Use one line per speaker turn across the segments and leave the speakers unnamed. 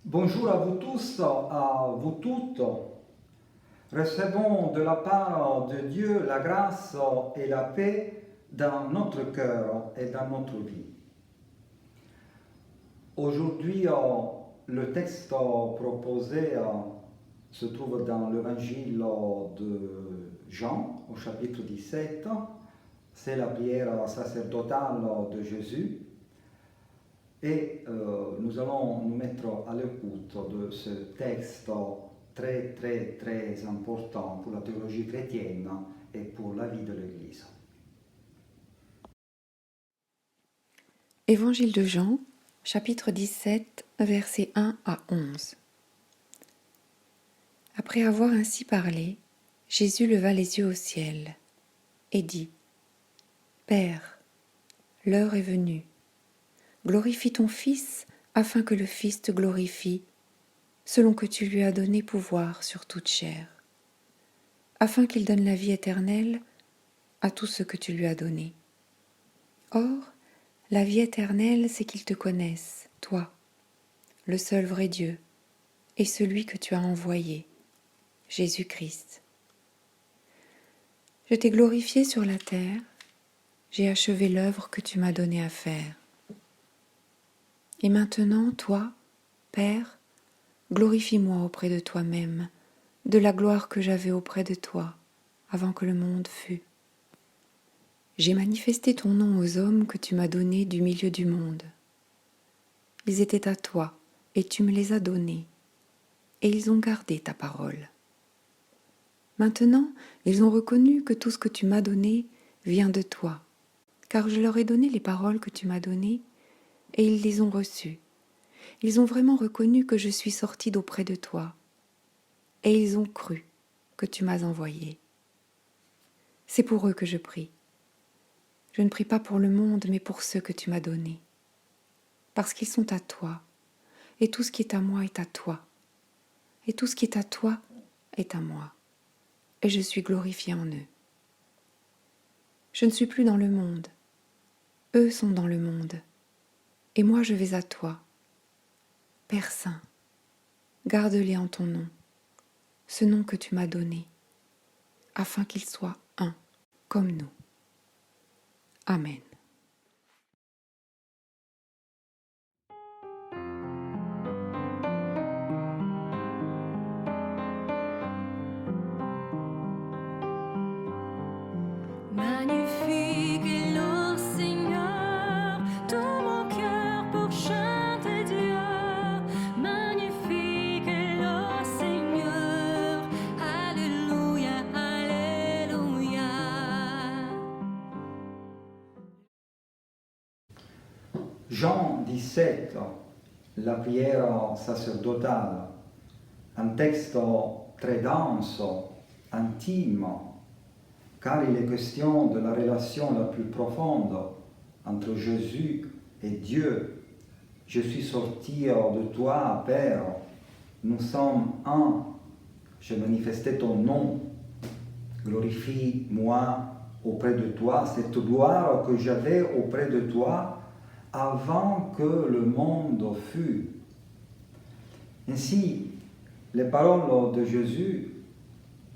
Bonjour à vous tous, à vous toutes. Recevons de la part de Dieu la grâce et la paix dans notre cœur et dans notre vie. Aujourd'hui, le texte proposé se trouve dans l'évangile de Jean, au chapitre 17. C'est la prière sacerdotale de Jésus. Et nous allons nous mettre à l'écoute de ce texte très important pour la théologie chrétienne et pour la vie de l'Église.
Évangile de Jean, chapitre 17, versets 1 à 11. Après avoir ainsi parlé, Jésus leva les yeux au ciel et dit : Père, l'heure est venue. Glorifie ton Fils, afin que le Fils te glorifie, selon que tu lui as donné pouvoir sur toute chair, afin qu'il donne la vie éternelle à tout ce que tu lui as donné. Or, la vie éternelle, c'est qu'ils te connaissent, toi, le seul vrai Dieu, et celui que tu as envoyé, Jésus-Christ. Je t'ai glorifié sur la terre, j'ai achevé l'œuvre que tu m'as donnée à faire. Et maintenant, toi, Père, glorifie-moi auprès de toi-même, de la gloire que j'avais auprès de toi, avant que le monde fût. J'ai manifesté ton nom aux hommes que tu m'as donnés du milieu du monde. Ils étaient à toi, et tu me les as donnés, et ils ont gardé ta parole. Maintenant, ils ont reconnu que tout ce que tu m'as donné vient de toi, car je leur ai donné les paroles que tu m'as données, et ils les ont reçues. Ils ont vraiment reconnu que je suis sortie d'auprès de toi, et ils ont cru que tu m'as envoyé. C'est pour eux que je prie. Je ne prie pas pour le monde, mais pour ceux que tu m'as donnés, parce qu'ils sont à toi, et tout ce qui est à moi est à toi, et tout ce qui est à toi est à moi, et je suis glorifiée en eux. Je ne suis plus dans le monde, eux sont dans le monde, et moi je vais à toi. Père Saint, garde-les en ton nom, ce nom que tu m'as donné, afin qu'ils soient un, comme nous. Amen.
Magnifique est le Seigneur, tout mon cœur pour chanter Dieu. Magnifique est le Seigneur, Alléluia, Alléluia.
Jean 17, la prière sacerdotale, un texte très dense, intime, car il est question de la relation la plus profonde entre Jésus et Dieu. Je suis sorti de toi, Père, nous sommes un, j'ai manifesté ton nom, glorifie-moi auprès de toi, cette gloire que j'avais auprès de toi avant que le monde fût. Ainsi, les paroles de Jésus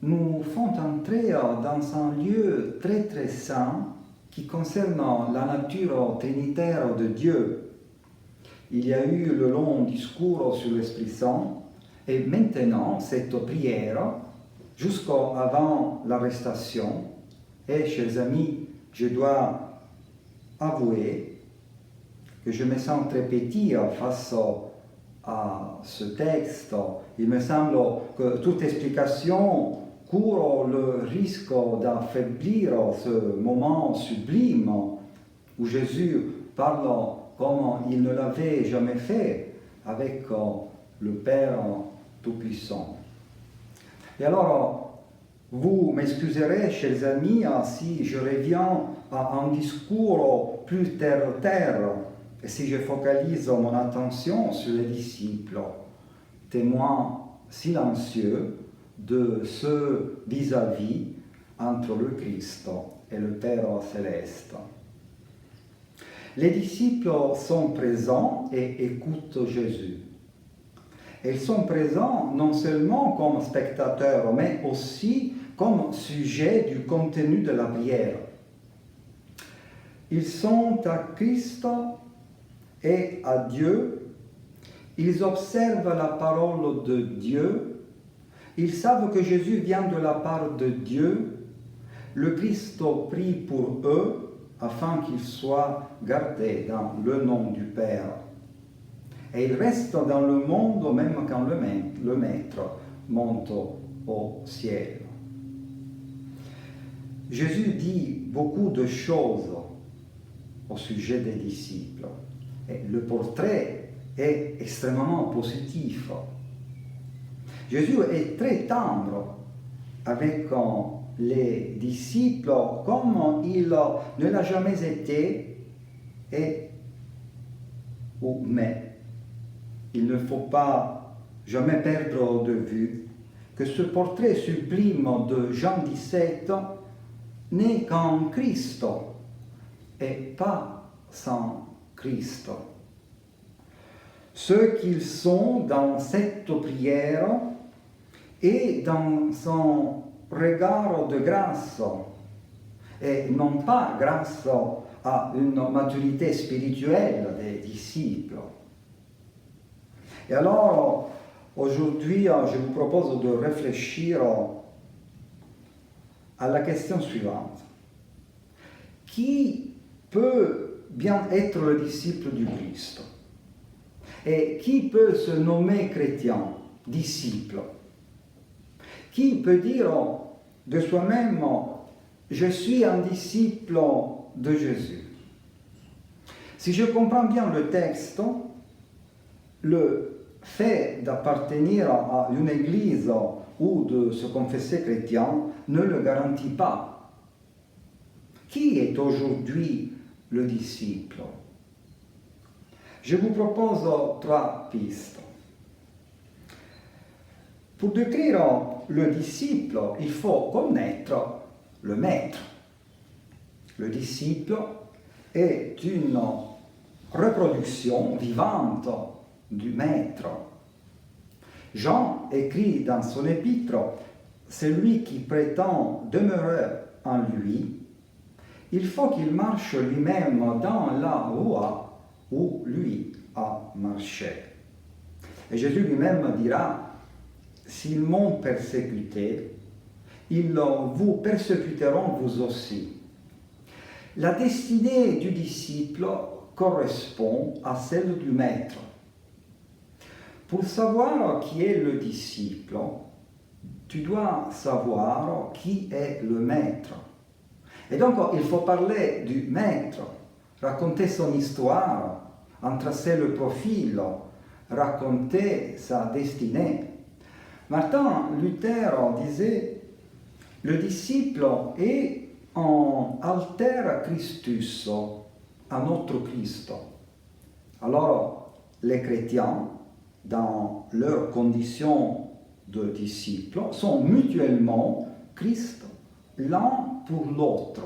nous font entrer dans un lieu très saint qui concerne la nature trinitaire de Dieu. Il y a eu le long discours sur l'Esprit Saint et maintenant cette prière jusqu'avant l'arrestation. Et chers amis, je dois avouer que je me sens très petit face à ce texte. Il me semble que toute explication court le risque d'affaiblir ce moment sublime où Jésus parle comme il ne l'avait jamais fait avec le Père Tout-Puissant. Et alors, vous m'excuserez, chers amis, si je reviens à un discours plus terre-à-terre, et si je focalise mon attention sur les disciples, témoins silencieux de ce vis-à-vis entre le Christ et le Père céleste. Les disciples sont présents et écoutent Jésus. Et ils sont présents non seulement comme spectateurs, mais aussi comme sujet du contenu de la prière. Ils sont à Christ et à Dieu. Ils observent la parole de Dieu. Ils savent que Jésus vient de la part de Dieu. Le Christ prie pour eux afin qu'ils soient gardés dans le nom du Père. Et ils restent dans le monde même quand le Maître monte au ciel. Jésus dit beaucoup de choses au sujet des disciples. Et le portrait est extrêmement positif. Jésus est très tendre avec les disciples comme il ne l'a jamais été mais il ne faut pas jamais perdre de vue que ce portrait sublime de Jean 17 n'est qu'en Christ et pas sans Christ. Ce qu'ils sont dans cette prière et dans son regard de grâce, et non pas grâce à une maturité spirituelle des disciples. Et alors, aujourd'hui, je vous propose de réfléchir à la question suivante. Qui peut bien être le disciple du Christ? Et qui peut se nommer chrétien, disciple? Qui peut dire de soi-même, je suis un disciple de Jésus? Si je comprends bien le texte, le fait d'appartenir à une église ou de se confesser chrétien ne le garantit pas. Qui est aujourd'hui le disciple? Je vous propose 3 pistes. Pour décrire le disciple, il faut connaître le maître. Le disciple est une reproduction vivante du maître. Jean écrit dans son épître, celui qui prétend demeurer en lui, il faut qu'il marche lui-même dans la voie où lui a marché. Et Jésus lui-même dira, s'ils m'ont persécuté, ils vous persécuteront vous aussi. La destinée du disciple correspond à celle du maître. Pour savoir qui est le disciple, tu dois savoir qui est le maître. Et donc, il faut parler du maître, raconter son histoire, en tracer le profil, raconter sa destinée. Martin Luther disait, le disciple est un alter Christus, un autre Christ. Alors, les chrétiens, dans leur condition de disciples, sont mutuellement Christ, l'un pour l'autre.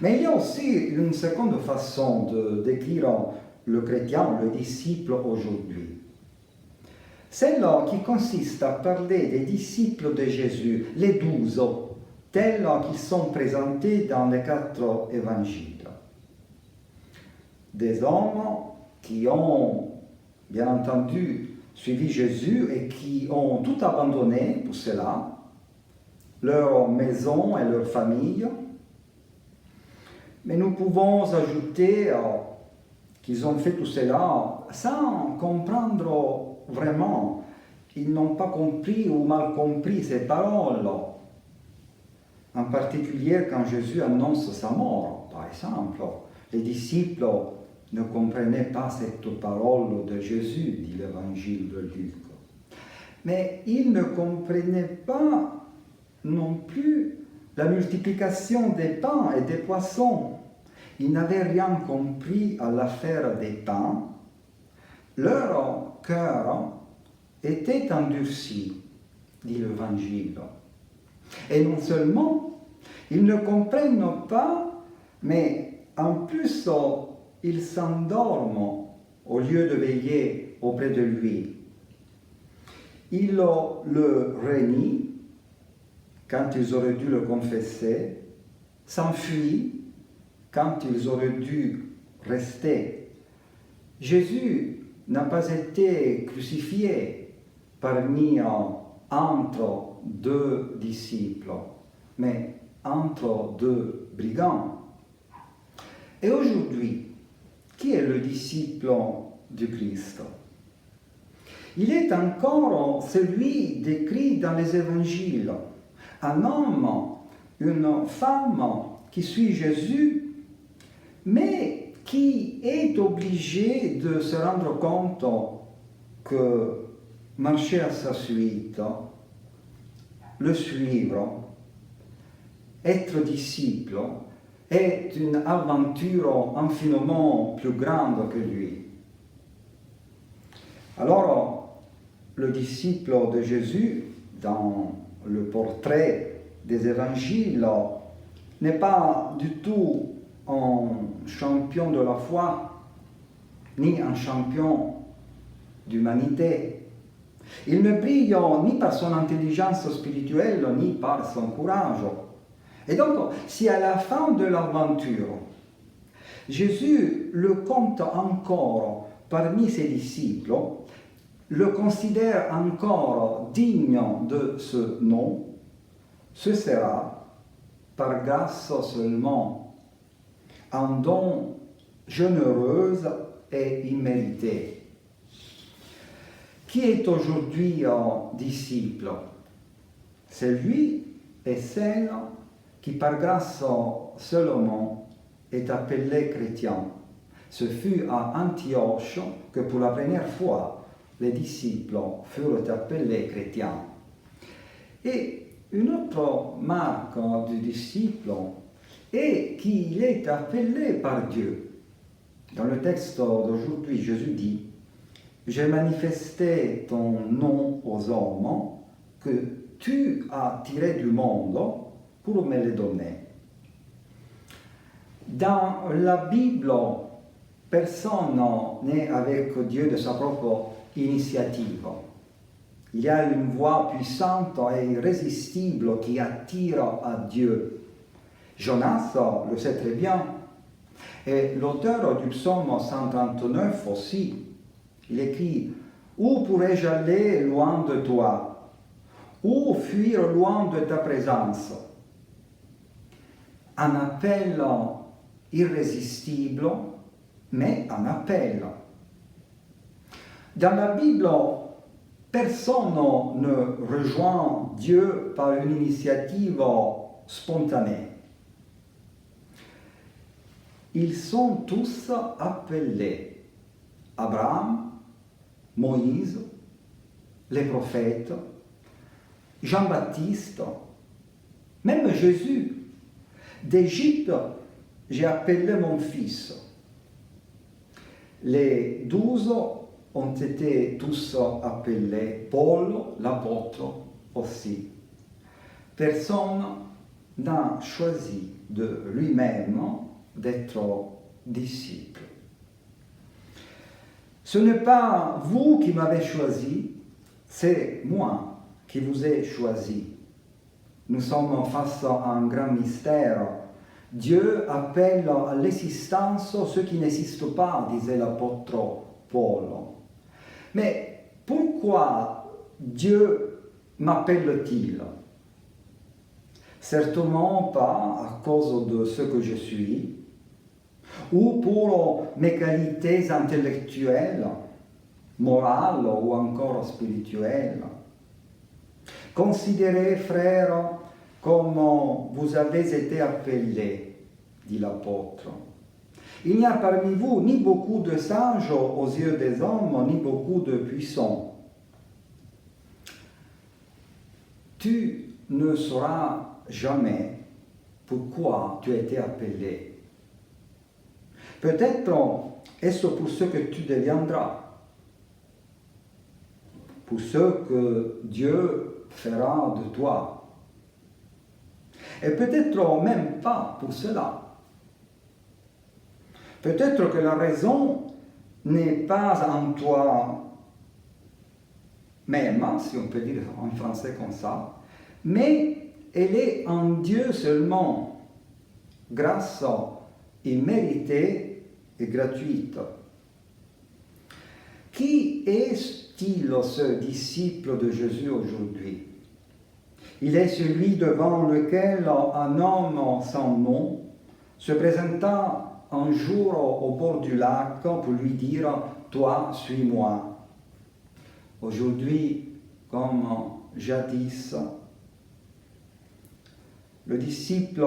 Mais il y a aussi une seconde façon de décrire le chrétien, le disciple aujourd'hui. Celle qui consiste à parler des disciples de Jésus, les 12, tels qu'ils sont présentés dans les 4 évangiles. Des hommes qui ont, bien entendu, suivi Jésus et qui ont tout abandonné pour cela, leur maison et leur famille. Mais nous pouvons ajouter qu'ils ont fait tout cela sans comprendre vraiment. Ils n'ont pas compris ou mal compris ces paroles. En particulier quand Jésus annonce sa mort, par exemple. Les disciples ne comprenaient pas cette parole de Jésus, dit l'évangile de Luc. Mais ils ne comprenaient pas non plus la multiplication des pains et des poissons. Ils n'avaient rien compris à l'affaire des pains. Leur cœur était endurci, dit l'Évangile. Et non seulement, ils ne comprennent pas, mais en plus, ils s'endorment au lieu de veiller auprès de lui. ils le renient quand ils auraient dû le confesser, s'enfuient quand ils auraient dû rester. Jésus n'a pas été crucifié entre deux disciples, mais entre deux brigands. Et aujourd'hui, qui est le disciple du Christ? Il est encore celui décrit dans les évangiles, un homme, une femme qui suit Jésus, mais qui est obligé de se rendre compte que marcher à sa suite, le suivre, être disciple, est une aventure infiniment plus grande que lui. Alors, le disciple de Jésus, dans le portrait des évangiles, n'est pas du tout un champion de la foi, ni un champion d'humanité. Il ne brille ni par son intelligence spirituelle, ni par son courage. Et donc, si à la fin de l'aventure, Jésus le compte encore parmi ses disciples, le considère encore digne de ce nom, ce sera par grâce seulement, un don généreux et immérité. Qui est aujourd'hui un disciple? C'est lui et celle qui par grâce seulement est appelé chrétien. Ce fut à Antioche que pour la première fois les disciples furent appelés chrétiens. Et une autre marque du disciple est qu'il est appelé par Dieu. Dans le texte d'aujourd'hui, Jésus dit: j'ai manifesté ton nom aux hommes que tu as tirés du monde pour me les donner. Dans la Bible, personne n'est avec Dieu de sa propre initiative. Il y a une voix puissante et irrésistible qui attire à Dieu. Jonas le sait très bien. Et l'auteur du psaume 139 aussi, il écrit: où pourrais-je aller loin de toi? Où fuir loin de ta présence? Un appel irrésistible, mais un appel. Dans la Bible, personne ne rejoint Dieu par une initiative spontanée. Ils sont tous appelés. Abraham, Moïse, les prophètes, Jean-Baptiste, même Jésus. D'Égypte, j'ai appelé mon fils. Les 12 ont été tous appelés, Paul, l'apôtre aussi. Personne n'a choisi de lui-même d'être disciple. Ce n'est pas vous qui m'avez choisi, c'est moi qui vous ai choisi. Nous sommes face à un grand mystère. Dieu appelle à l'existence ceux qui n'existent pas, disait l'apôtre Paul. Mais pourquoi Dieu m'appelle-t-il? Certainement pas à cause de ce que je suis, ou pour mes qualités intellectuelles, morales ou encore spirituelles. Considérez, frères, comme vous avez été appelés, dit l'apôtre. Il n'y a parmi vous ni beaucoup de sages aux yeux des hommes, ni beaucoup de puissants. Tu ne sauras jamais pourquoi tu as été appelé. Peut-être est-ce pour ce que tu deviendras, pour ce que Dieu fera de toi. Et peut-être même pas pour cela. Peut-être que la raison n'est pas en toi, même, si on peut dire en français comme ça, mais elle est en Dieu seulement, grâce imméritée et gratuite. Qui est-il ce disciple de Jésus aujourd'hui? Il est celui devant lequel un homme sans nom se présenta un jour au bord du lac pour lui dire « Toi, suis-moi ». Aujourd'hui, comme jadis, le disciple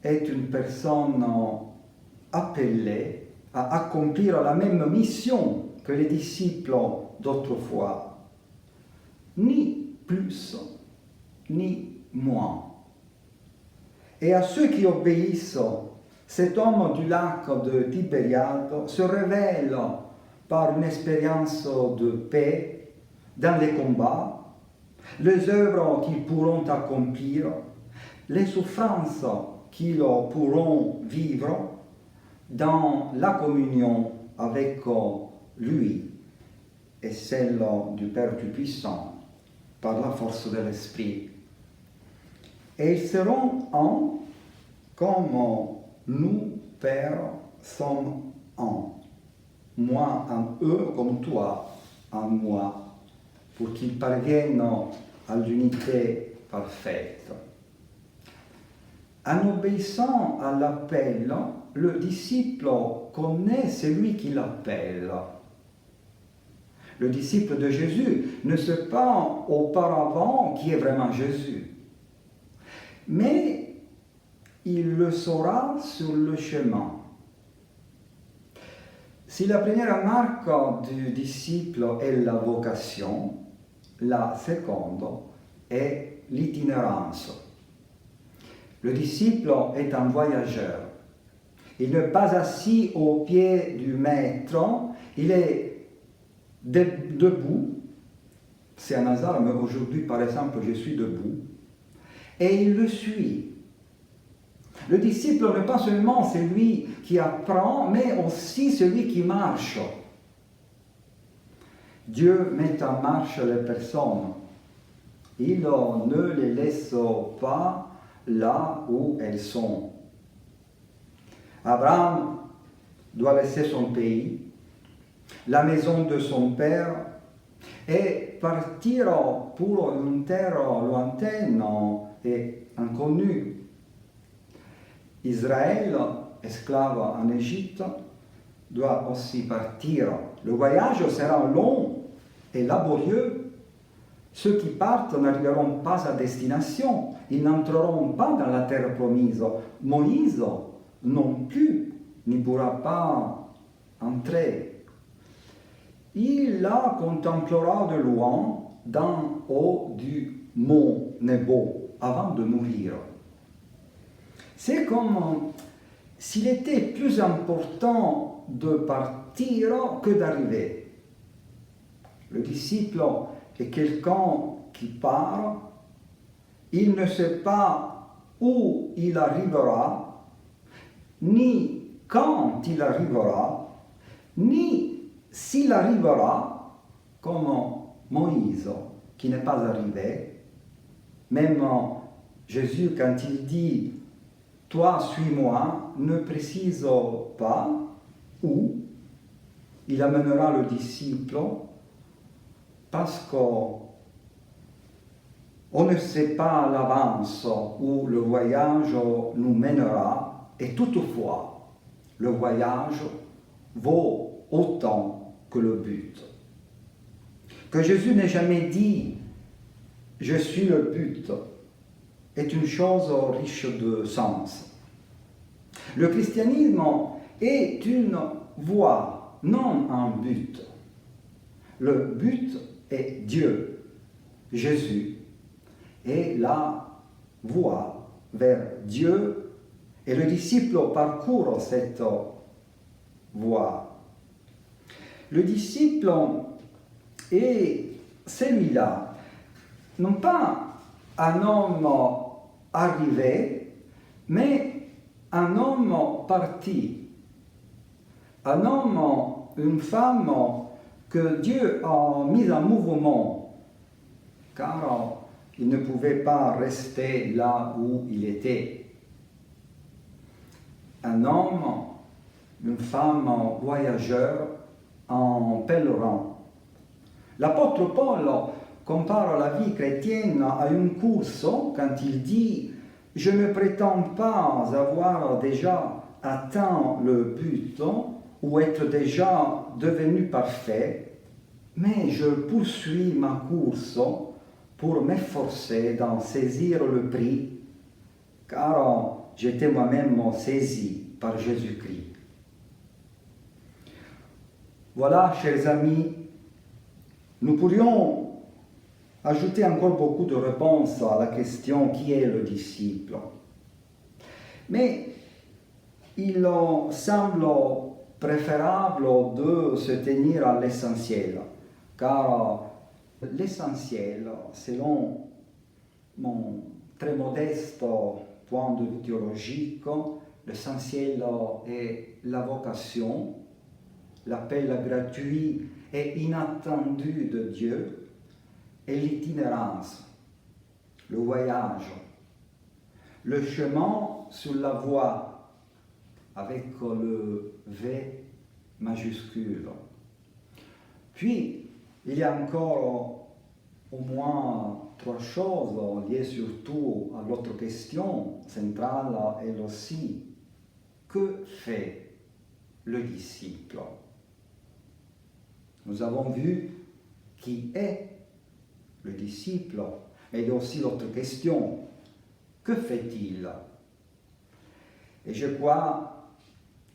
est une personne appelée à accomplir la même mission que les disciples d'autrefois, ni plus ni moins. Et à ceux qui obéissent, cet homme du lac de Tibériade se révèle par une expérience de paix dans les combats, les œuvres qu'ils pourront accomplir, les souffrances qu'ils pourront vivre dans la communion avec lui et celle du Père Tout-Puissant par la force de l'Esprit. Et ils seront un comme nous, Père, sommes un. Moi en eux comme toi en moi, pour qu'ils parviennent à l'unité parfaite. En obéissant à l'appel, le disciple connaît celui qui l'appelle. Le disciple de Jésus ne sait pas auparavant qui est vraiment Jésus, mais il le saura sur le chemin. Si la première marque du disciple est la vocation, la seconde est l'itinérance. Le disciple est un voyageur. Il n'est pas assis au pied du maître, il est debout. C'est un hasard, mais aujourd'hui, par exemple, je suis debout. Et il le suit. Le disciple n'est pas seulement celui qui apprend, mais aussi celui qui marche. Dieu met en marche les personnes. Il ne les laisse pas là où elles sont. Abraham doit laisser son pays, la maison de son père, et partir pour une terre lointaine et inconnue. Israël, esclave en Égypte, doit aussi partir. Le voyage sera long et laborieux. Ceux qui partent n'arriveront pas à destination. Ils n'entreront pas dans la terre promise. Moïse non plus n'y pourra pas entrer. Il la contemplera de loin d'en haut du mont Nebo avant de mourir. C'est comme s'il était plus important de partir que d'arriver. Le disciple est quelqu'un qui part, il ne sait pas où il arrivera, ni quand il arrivera, ni s'il arrivera, comme Moïse, qui n'est pas arrivé. Même Jésus, quand il dit « Toi, suis-moi », ne précise pas où il amènera le disciple, parce qu'on ne sait pas à l'avance où le voyage nous mènera, et toutefois, le voyage vaut autant que le but. Que Jésus n'ait jamais dit « Je suis le but » est une chose riche de sens. Le christianisme est une voie, non un but. Le but est Dieu, Jésus, et la voie vers Dieu, et le disciple parcourt cette voie. Le disciple est celui-là, non pas un homme arrivé, mais un homme parti, un homme, une femme que Dieu a mis en mouvement car il ne pouvait pas rester là où il était. Un homme, une femme voyageur, un pèlerin. L'apôtre Paul compare la vie chrétienne à une course quand il dit « Je ne prétends pas avoir déjà atteint le but ou être déjà devenu parfait, mais je poursuis ma course pour m'efforcer d'en saisir le prix, car j'étais moi-même saisi par Jésus-Christ. » Voilà, chers amis, nous pourrions ajouter encore beaucoup de réponses à la question qui est le disciple. Mais il semble préférable de se tenir à l'essentiel, car l'essentiel, selon mon très modeste point de vue théologique, l'essentiel est la vocation, l'appel gratuit et inattendu de Dieu, et l'itinérance, le voyage, le chemin sur la voie avec le V majuscule. Puis, il y a encore au moins trois choses liées surtout à l'autre question centrale, elle aussi. Que fait le disciple? Nous avons vu qui est le disciple, mais il y a aussi l'autre question. Que fait-il? Et je crois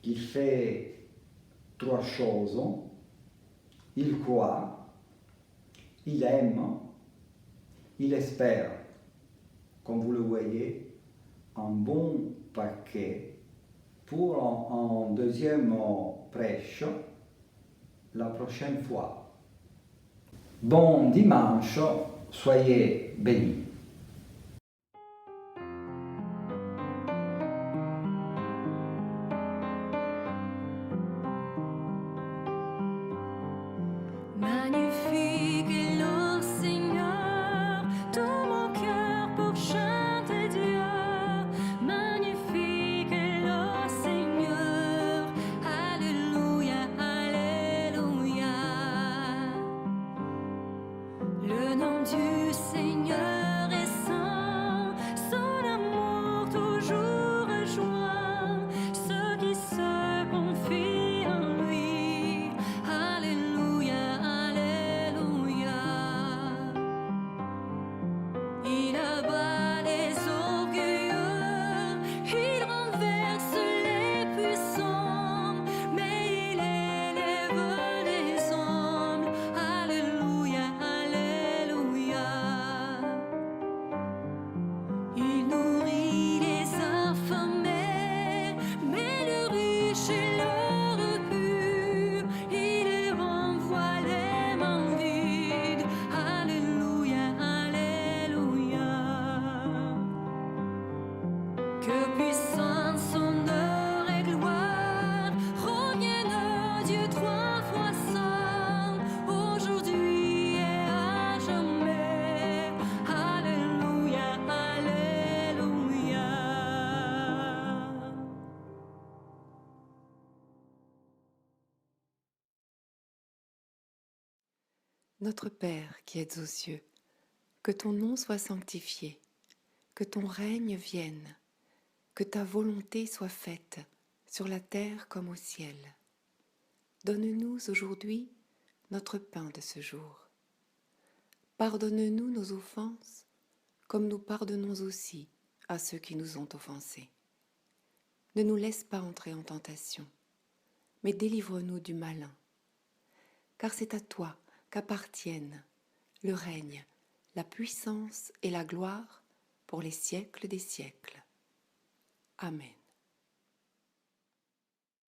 qu'il fait trois choses. Il croit, il aime, il espère. Comme vous le voyez, un bon paquet pour un deuxième prêche la prochaine fois. Bon dimanche, soyez bénis.
Magnifique est le Seigneur, tout mon cœur pour chanter Dieu. Magnifique est le Seigneur, Alléluia, Alléluia. Le nom du Seigneur est saint, son amour toujours rejoint ceux qui se confient en lui. Alléluia, Alléluia. Il abat les orgueilleux, il renverse les puissants, mais il élève les humbles. Alléluia, Alléluia. Il nourrit les affamés, mais le riche et le repus, il les renvoie les mains vides. Alléluia, Alléluia. Que puissance, honneur et gloire reviennent à Dieu trois fois saint, aujourd'hui et à jamais. Alléluia, Alléluia.
Notre Père qui êtes aux cieux, que ton nom soit sanctifié, que ton règne vienne, que ta volonté soit faite sur la terre comme au ciel. Donne-nous aujourd'hui notre pain de ce jour. Pardonne-nous nos offenses, comme nous pardonnons aussi à ceux qui nous ont offensés. Ne nous laisse pas entrer en tentation, mais délivre-nous du malin. Car c'est à toi qu'appartiennent le règne, la puissance et la gloire pour les siècles des siècles. Amen.